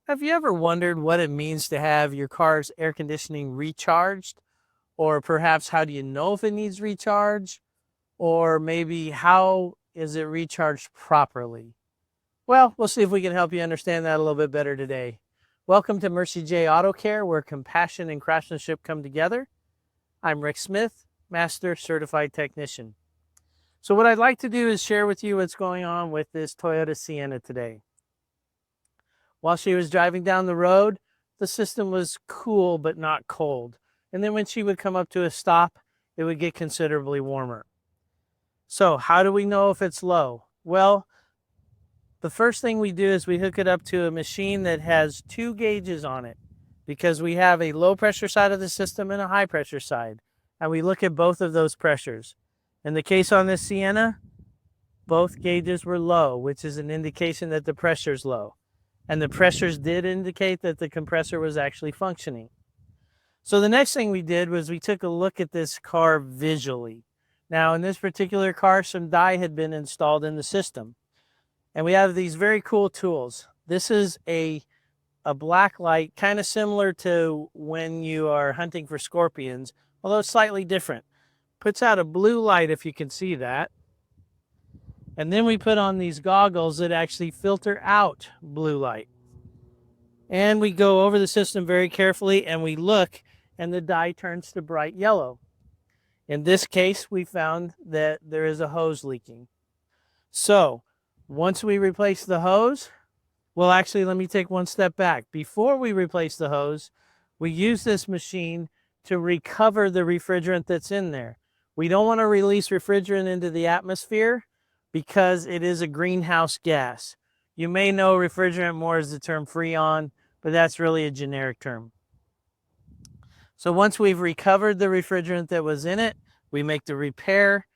Have you ever wondered what it means to have your car's air conditioning recharged? Or perhaps how do you know if it needs recharge? Or maybe how is it recharged properly? Well, we'll see if we can help you understand that a little bit better today. Welcome to Mercie J Auto Care, where compassion and craftsmanship come together. I'm Rick Smith, Master Certified Technician. So what I'd like to do is share with you what's going on with this Toyota Sienna today. While she was driving down the road, the system was cool but not cold. And then when she would come up to a stop, it would get considerably warmer. So how do we know if it's low? Well, the first thing we do is we hook it up to a machine that has two gauges on it, because we have a low pressure side of the system and a high pressure side. And we look at both of those pressures. In the case on this Sienna, both gauges were low, which is an indication that the pressure is low. And the pressures did indicate that the compressor was actually functioning. So the next thing we did was we took a look at this car visually. Now in this particular car, some dye had been installed in the system. And we have these very cool tools. This is a black light, kind of similar to when you are hunting for scorpions, although it's slightly different. Puts out a blue light, if you can see that. And then we put on these goggles that actually filter out blue light. And we go over the system very carefully and we look, and the dye turns to bright yellow. In this case, we found that there is a hose leaking. So once we replace the hose, well, actually, let me take one step back. Before we replace the hose, we use this machine to recover the refrigerant that's in there. We don't want to release refrigerant into the atmosphere, because it is a greenhouse gas. You may know refrigerant more as the term Freon, but that's really a generic term. So once we've recovered the refrigerant that was in it, we make the repair,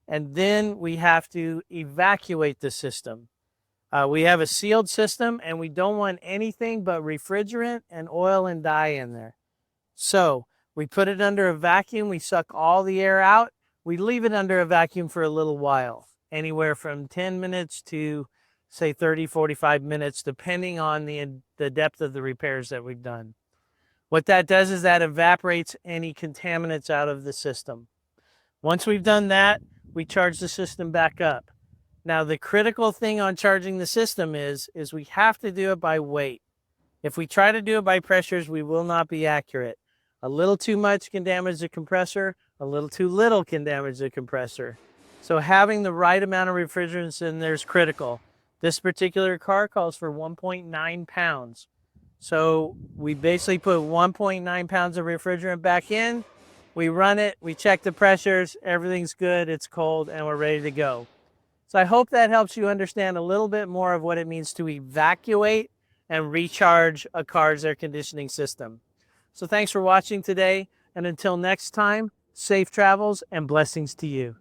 and then we have to evacuate the system. We have a sealed system, and we don't want anything but refrigerant and oil and dye in there. So we put it under a vacuum, we suck all the air out, we leave it under a vacuum for a little while. Anywhere from 10 minutes to, say, 30, 45 minutes, depending on the depth of the repairs that we've done. What that does is that evaporates any contaminants out of the system. Once we've done that, we charge the system back up. Now, the critical thing on charging the system is we have to do it by weight. If we try to do it by pressures, we will not be accurate. A little too much can damage the compressor. A little too little can damage the compressor. So having the right amount of refrigerants in there is critical. This particular car calls for 1.9 pounds. So we basically put 1.9 pounds of refrigerant back in. We run it, we check the pressures, everything's good, it's cold, and we're ready to go. So I hope that helps you understand a little bit more of what it means to evacuate and recharge a car's air conditioning system. So thanks for watching today, and until next time, safe travels and blessings to you.